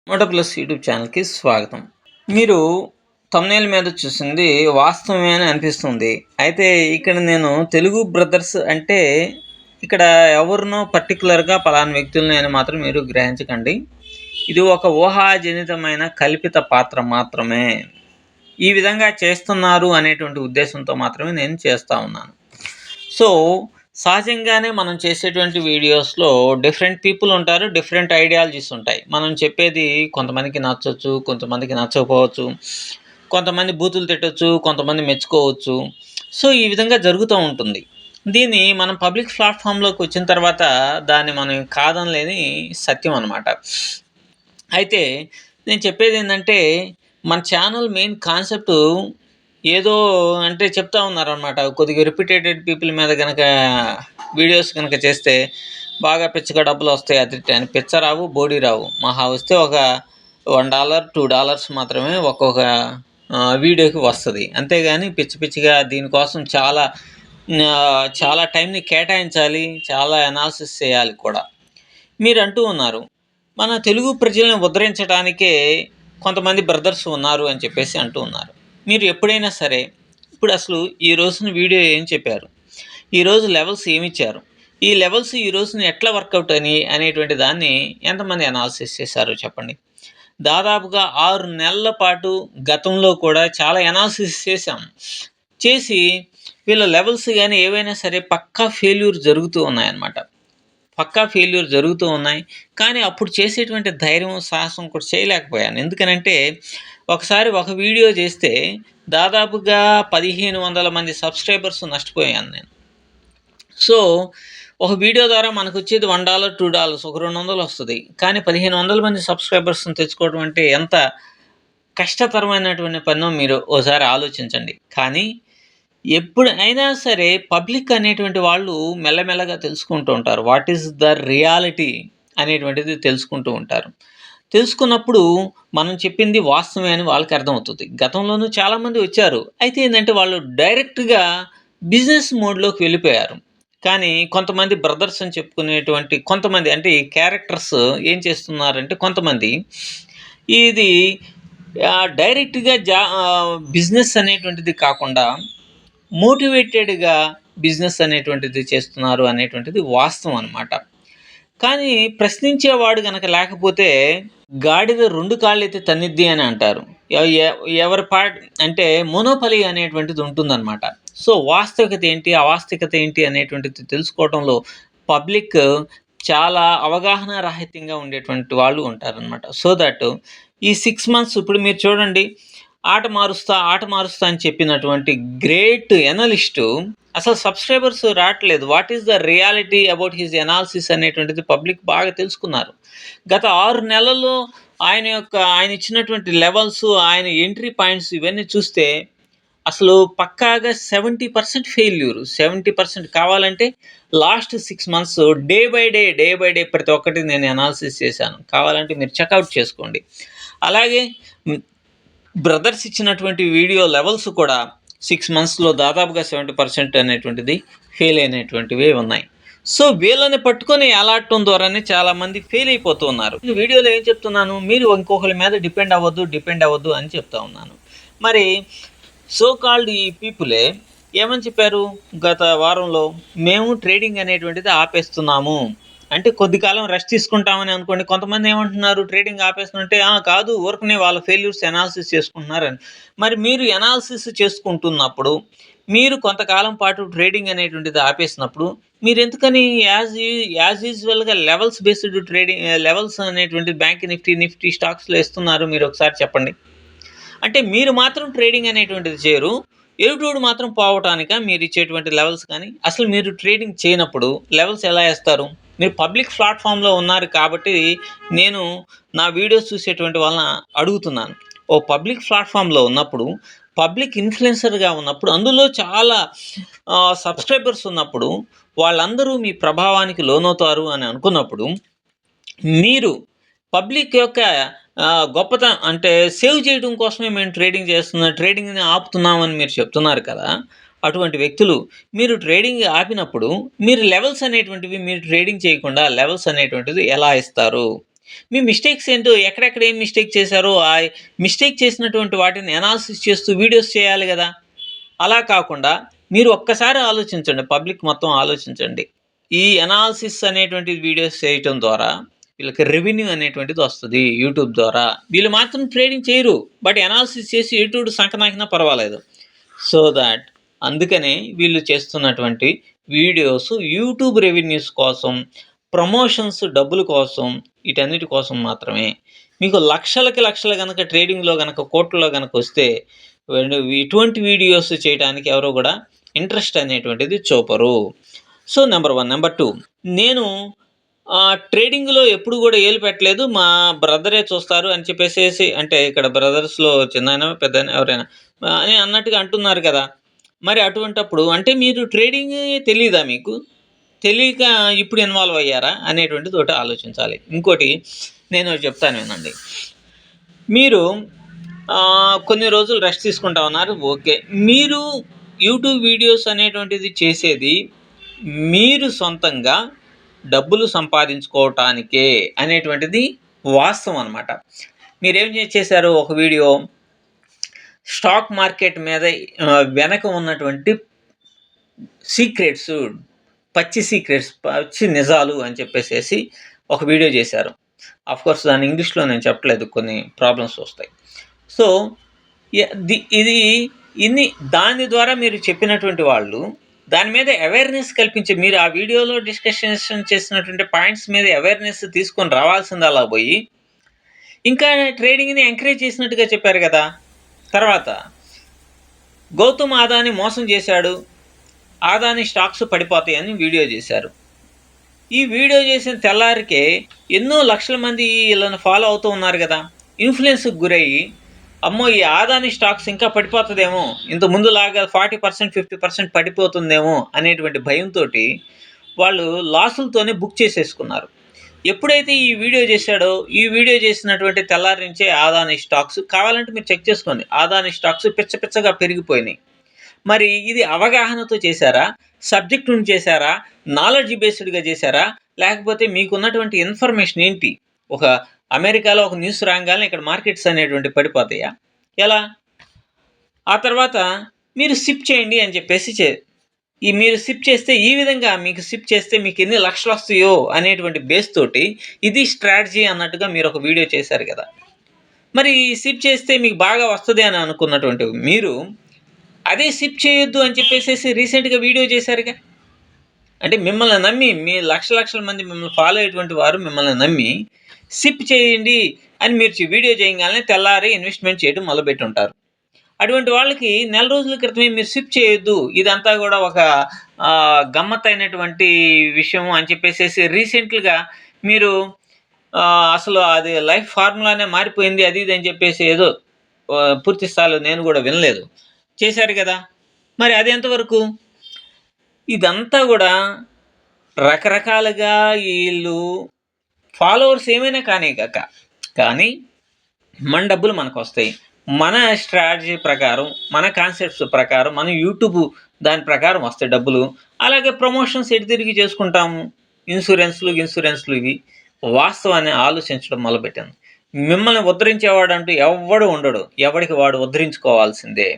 Moto plus YouTube ఛానల్‌కి స్వాగతం. మీరు థంబ్‌నెయిల్ మీద చూసింది వాస్తవమే అని అనిపిస్తుంది. అయితే ఇక్కడ నేను తెలుగు బ్రదర్స్ అంటే ఇక్కడ ఎవరినో పర్టిక్యులర్‌గా పలానా వ్యక్తులని అని మాత్రం మీరు గ్రహించకండి. ఇది ఒక ఊహాజనితమైన కల్పిత పాత్ర మాత్రమే. ఈ విధంగా చేస్తున్నారు అనేటువంటి ఉద్దేశంతో మాత్రమే నేను చేస్తా ఉన్నాను. సో, సహజంగానే మనం చేసేటువంటి వీడియోస్‌లో డిఫరెంట్ పీపుల్ ఉంటారు. డిఫరెంట్ ఐడియాలజీస్ ఉంటాయి. మనం చెప్పేది కొంతమందికి నచ్చొచ్చు, కొంతమందికి నచ్చకపోవచ్చు. కొంతమంది బూతులు తిట్టొచ్చు, కొంతమంది మెచ్చుకోవచ్చు. సో, ఈ విధంగా జరుగుతూ ఉంటుంది. దీన్ని మనం పబ్లిక్ ప్లాట్‌ఫార్మ్‌లోకి వచ్చిన తర్వాత దాన్ని మనం కాదనలేని సత్యం అనమాట. అయితే నేను చెప్పేదేంటంటే, మన ఛానల్ మెయిన్ కాన్సెప్టు ఏదో అంటే చెప్తా ఉన్నారనమాట. కొద్దిగా రిప్యూటెడ్ పీపుల్ మీద గనక వీడియోస్ గనక చేస్తే బాగా పిచ్చగా డబ్బులొస్తాయి అది ఇది అని. పిచ్చ రావు, బోడీ రావు. మహా వస్తే ఒక $1, $2 మాత్రమే ఒక్కొక్క వీడియోకి వస్తది. అంతేగాని పిచ్చి పిచ్చిగా దీనికోసం చాలా టైంని కేటాయించాలి. చాలా అనాలిసిస్ చేయాలి కూడా. మీరంటూ ఉన్నారు, మన తెలుగు ప్రజల్ని ఉద్ధరించడానికే కొంతమంది బ్రదర్స్ ఉన్నారు అని చెప్పేసి అంటూ ఉన్నారు. మీరు ఎప్పుడైనా సరే, ఇప్పుడు అసలు ఈ రోజున వీడియో ఏం చెప్పారు? ఈరోజు లెవెల్స్ ఏమిచ్చారు? ఈ లెవెల్స్ ఈ రోజున ఎట్లా వర్కౌట్ అయినాయి అనేటువంటి దాన్ని ఎంతమంది అనాలిసిస్ చేశారో చెప్పండి. దాదాపుగా 6 నెలల పాటు గతంలో కూడా చాలా అనాలిసిస్ చేశాం. చేసి వీళ్ళ లెవెల్స్ గాని ఏవైనా సరే పక్కా ఫెయిల్యూర్ జరుగుతూ ఉన్నాయన్నమాట. పక్కా ఫెయిల్యూర్ జరుగుతూ ఉన్నాయి. కానీ అప్పుడు చేసేటువంటి ధైర్యం, సాహసం కూడా చేయలేకపోయాను. ఎందుకనంటే ఒకసారి ఒక వీడియో చేస్తే దాదాపుగా 1500 మంది సబ్స్క్రైబర్స్ నష్టపోయాను నేను. సో, ఒక వీడియో ద్వారా మనకొచ్చేది $1, $2 ఒక 200 వస్తది. కానీ 1500 మంది సబ్స్క్రైబర్స్‌ని తెచ్చుకోవడం అంటే ఎంత కష్టతరమైనటువంటి పనో మీరు ఓసారి ఆలోచించండి. కానీ ఎప్పుడైనా సరే పబ్లిక్ అనేటువంటి వాళ్ళు మెల్లమెల్లగా తెలుసుకుంటూ ఉంటారు. వాట్ ఈస్ ద రియాలిటీ అనేటువంటిది తెలుసుకుంటూ ఉంటారు. తెలుసుకున్నప్పుడు మనం చెప్పింది వాస్తవమే అని వాళ్ళకి అర్థమవుతది. గతంలోనూ చాలామంది వచ్చారు. అయితే ఏందంటే వాళ్ళు డైరెక్ట్‌గా బిజినెస్ మోడ్‌లోకి వెళ్ళిపోయారు. కానీ కొంతమంది బ్రదర్స్ అని చెప్పుకునేటువంటి కొంతమంది అంటే ఈ క్యారెక్టర్స్ ఏం చేస్తున్నారంటే కొంతమంది ఇది డైరెక్ట్‌గా బిజినెస్ అనేటువంటిది కాకుండా మోటివేటెడ్‌గా బిజినెస్ అనేటువంటిది చేస్తున్నారు అనేటువంటిది వాస్తవం అనమాట. కానీ ప్రశ్నించేవాడు గనక లేకపోతే గాడిద 2 కాళ్ళెత్తి తన్నిద్ది అని అంటారు. ఎ ఎ ఎవరి పాట్ అంటే మోనోపలి అనేటువంటిది ఉంటుందనమాట. సో, వాస్తవికత ఏంటి, అవాస్తవికత ఏంటి అనేటువంటిది తెలుసుకోవటంలో పబ్లిక్ చాలా అవగాహన రాహిత్యంగా ఉండేటువంటి వాళ్ళు ఉంటారనమాట. సో దట్ ఈ 6 మంత్స్ ఇప్పుడు మీరు చూడండి ఆట మారుస్తా అని చెప్పినటువంటి గ్రేట్ ఎనలిస్టు అసలు సబ్స్క్రైబర్స్ రాట్లేదు. What is the reality about his analysis అనేటువంటిది పబ్లిక్ బాగా తెలుసుకున్నారు. గత 6 నెలల్లో ఆయన ఇచ్చినటువంటి లెవెల్స్, ఆయన ఎంట్రీ పాయింట్స్ ఇవన్నీ చూస్తే అసలు పక్కాగా 70% ఫెయిల్యూర్. 70% కావాలంటే last 6 months day by day ప్రతి ఒక్కటి నేను అనాలిసిస్ చేశాను. కావాలంటే మీరు చెకౌట్ చేసుకోండి. అలాగే హ్మ్. బ్రదర్స్ ఇచ్చినటువంటి వీడియో లెవెల్స్ కూడా 6 మంత్స్‌లో దాదాపుగా 70% అనేటువంటిది ఫెయిల్ అయినటువంటివే ఉన్నాయి. సో, వీళ్ళని పట్టుకొని ఏలాడటం ద్వారానే చాలామంది ఫెయిల్ అయిపోతూ ఉన్నారు. ఈ వీడియోలో ఏం చెప్తున్నాను, మీరు ఇంకొకళ్ళ మీద డిపెండ్ అవ్వద్దు అని చెప్తా ఉన్నాను. మరి సో కాల్డ్ ఈ పీపులే ఏమని చెప్పారు గత వారంలో, మేము ట్రేడింగ్ అనేటువంటిది ఆపేస్తున్నాము. అంటే కొద్ది కాలం రెస్ట్ తీసుకుంటామని అనుకోండి. కొంతమంది ఏమంటున్నారు ట్రేడింగ్ ఆపేస్తుంటే, కాదు ఊరకనే వాళ్ళ ఫెయిల్యూర్స్ అనాలిసిస్ చేసుకుంటున్నారని. మరి మీరు అనాలిసిస్ చేసుకుంటున్నప్పుడు, మీరు కొంతకాలం పాటు ట్రేడింగ్ అనేటువంటిది ఆపేసినప్పుడు, మీరెందుకని యాజ్ యూజువల్‌గా లెవెల్స్ అనేటువంటిది బ్యాంక్ నిఫ్టీ స్టాక్స్‌లో ఇస్తున్నారు మీరొకసారి చెప్పండి? అంటే మీరు మాత్రం ట్రేడింగ్ అనేటువంటిది చేయరు. ఎదుటోడు మాత్రం పోవటానికా మీరిచ్చేటువంటి లెవెల్స్ కానీ, అసలు మీరు ట్రేడింగ్ చేయనప్పుడు లెవెల్స్ ఎలా ఏస్తారు? మీరు పబ్లిక్ ప్లాట్‌ఫార్మ్‌లో ఉన్నారు కాబట్టి, నేను నా వీడియోస్ చూసేటువంటి వాళ్ళని అడుగుతున్నాను. ఓ పబ్లిక్ ప్లాట్‌ఫార్మ్‌లో ఉన్నప్పుడు, పబ్లిక్ ఇన్‌ఫ్లుయెన్సర్‌గా ఉన్నప్పుడు, అందులో చాలా సబ్స్క్రైబర్స్ ఉన్నప్పుడు, వాళ్ళందరూ మీ ప్రభావానికి లోనవుతారు అని అనుకున్నప్పుడు, మీరు పబ్లిక్ యొక్క గొప్పతనం అంటే సేవ్ చేయడం కోసమే మేము ట్రేడింగ్‌ని ఆపుతున్నామని మీరు చెప్తున్నారు కదా! అటువంటి వ్యక్తులు మీరు ట్రేడింగ్ ఆపినప్పుడు మీరు లెవెల్స్ అనేటువంటివి మీరు ట్రేడింగ్ చేయకుండా లెవెల్స్ అనేటువంటిది ఎలా ఇస్తారు? మీ మిస్టేక్స్ ఏంటో, ఎక్కడెక్కడ ఏం మిస్టేక్ చేశారో, ఆ మిస్టేక్ చేసినటువంటి వాటిని అనాలిసిస్ చేస్తూ వీడియోస్ చేయాలి గదా! అలా కాకుండా మీరు ఒక్కసారి ఆలోచించండి. పబ్లిక్ మొత్తం ఆలోచించండి. ఈ అనాలిసిస్ అనేటువంటి వీడియోస్ చేయటం ద్వారా వీళ్ళకి రెవెన్యూ అనేటువంటిది వస్తది యూట్యూబ్ ద్వారా. వీళ్ళు మాత్రం ట్రేడింగ్ చేయరు. బట్ అనాలిసిస్ చేసి యూట్యూబ్ సంకనాకినా పర్వాలేదు. సో థాట్ అందుకనే వీళ్ళు చేస్తున్నటువంటి వీడియోస్ యూట్యూబ్ రెవెన్యూస్ కోసం, ప్రమోషన్స్ డబ్బుల కోసం, వీటన్నిటి కోసం మాత్రమే. మీకు లక్షలకి లక్షలు గనక ట్రేడింగ్‌లో గనక కోట్లలో గనక వస్తే ఇటువంటి వీడియోస్ చేయటానికి ఎవరు గూడా ఇంట్రెస్ట్ అనేటువంటిది చూపరు. So, number 1. నంబర్ 2, నేను ట్రేడింగ్‌లో ఎప్పుడు గూడా ఏలు పెట్టలేదు. మా బ్రదరే చూస్తారు అని చెప్పేసేసి, అంటే ఇక్కడ బ్రదర్స్‌లో చిన్నాయన, పెద్దాయన ఎవరైనా అని అన్నట్టుగా అంటున్నారు కదా! మరి అటువంటప్పుడు అంటే మీరు ట్రేడింగే తెలీదా మీకు? తెలియక ఇప్పుడు ఇన్వాల్వ్ అయ్యారా? అనేటువంటిది ఒకటి ఆలోచించాలి. ఇంకోటి నేను ఒకటి చెప్తాను వినండి. మీరు కొన్ని రోజులు రెస్ట్ తీసుకుంటా ఉన్నారు. ఓకే. మీరు యూట్యూబ్ వీడియోస్ అనేటువంటిది చేసేది మీరు సొంతంగా డబ్బులు సంపాదించుకోవటానికే అనేటువంటిది వాస్తవం అనమాట. మీరేం చేశారు, ఒక వీడియో స్టాక్ మార్కెట్ మీద వెనక ఉన్నటువంటి సీక్రెట్స్, పచ్చి సీక్రెట్స్, పచ్చి నిజాలు అని చెప్పేసేసి ఒక వీడియో చేశారు. ఆఫ్‌కోర్స్ దాన్ని ఇంగ్లీష్‌లో నేను చెప్పట్లేదు, కొన్ని ప్రాబ్లమ్స్ వస్తాయి. సో, ఇది ఇన్ని దాని ద్వారా మీరు చెప్పినటువంటి వాళ్ళు దాని మీద అవేర్‌నెస్ కల్పించి, మీరు ఆ వీడియోలో డిస్కషన్ చేసినటువంటి పాయింట్స్ మీద అవేర్‌నెస్ తీసుకొని రావాల్సింది అలా పోయి, ఇంకా ట్రేడింగ్‌ని ఎంకరేజ్ చేసినట్టుగా చెప్పారు కదా! తర్వాత గౌతమ్ అదానీ మోసం చేశాడు. అదానీ స్టాక్స్ పడిపోతాయని వీడియో చేశారు. ఈ వీడియో చేసిన తెల్లారికే ఎన్నో లక్షల మంది వీళ్ళని ఫాలో అవుతూ ఉన్నారు కదా! ఇన్‌ఫ్లుయెన్స్‌కి గురయ్యి, అమ్మో! ఈ అదానీ స్టాక్స్ ఇంకా పడిపోతదేమో, ఇంత ముందులాగా 40%, 50% పడిపోతుందేమో అనేటువంటి భయంతోటి వాళ్ళు లాసులతోనే బుక్ చేసేసుకున్నారు. ఎప్పుడైతే ఈ వీడియో చేశాడో, ఈ వీడియో చేసినటువంటి తెల్లారి నుంచే అదానీ స్టాక్స్, కావాలంటే మీరు చెక్ చేసుకోండి, అదానీ స్టాక్స్ పిచ్చ పిచ్చగా పెరిగిపోయినాయి. మరి ఇది అవగాహనతో చేశారా? సబ్జెక్ట్ నుండి చేశారా? నాలెడ్జ్ బేస్డ్‌గా చేశారా? లేకపోతే మీకున్నటువంటి ఇన్ఫర్మేషన్ ఏంటి? ఒక అమెరికాలో ఒక న్యూస్ రాంగాల్నే ఇక్కడ మార్కెట్స్ అనేటువంటివి పడిపోతాయా? ఎలా? ఆ తర్వాత మీరు సిప్ చేయండి అని చెప్పేసి మీరు సిప్ చేస్తే, ఈ విధంగా మీకు సిప్ చేస్తే మీకు ఎన్ని లక్షలొస్తాయో అనేటువంటి బేస్ తోటి ఇది స్ట్రాటజీ అన్నట్టుగా మీరు ఒక వీడియో చేశారు కదా! మరి సిప్ చేస్తే మీకు బాగా వస్తది అని అనుకున్నటువంటి మీరు, అదే సిప్ చేయొద్దు అని చెప్పేసేసి రీసెంట్‌గా వీడియో చేశారుగా. అంటే మిమ్మల్ని నమ్మి, మీ లక్షల మంది మిమ్మల్ని ఫాలో అయ్యేటువంటి వారు మిమ్మల్ని నమ్మి సిప్ చేయండి అని మీరు వీడియో చేయంగాల్నే తెల్లారి ఇన్వెస్ట్‌మెంట్ చేయడం మొదలుపెట్టుంటారు. అటువంటి వాళ్ళకి నెల రోజుల క్రితమే మీరు సిప్ చేయొద్దు, ఇదంతా గూడా ఒక గమ్మత్తైనటువంటి విషయం అని చెప్పేసేసి రీసెంట్‌గా మీరు అసలు అది లైఫ్ ఫార్ములానే మారిపోయింది అది ఇది అని చెప్పేసి ఏదో పూర్తి స్థాయిలో నేను గూడా వినలేదు. చేశారు గదా! మరి అది ఎంతవరకు? ఇదంతా గూడా రకరకాలుగా ఈళ్ళు ఫాలోవర్స్ ఏమైనా కానీగాక, కానీ మన డబ్బులు మనకొస్తాయి. మన స్ట్రాటజీ ప్రకారం, మన కాన్సెప్ట్స్ ప్రకారం, మన యూట్యూబ్ దాని ప్రకారం వస్తాయి డబ్బులు. అలాగే ప్రమోషన్స్ ఎటు తిరిగి చేసుకుంటాము. ఇన్సూరెన్స్‌లు ఇవి. వాస్తవాన్ని ఆలోచించడం మొదలుపెట్టాను. మిమ్మల్ని ఉద్ధరించేవాడంటూ ఎవ్వడు ఉండడు. ఎవడికి వాడు ఉద్ధరించుకోవాల్సిందే.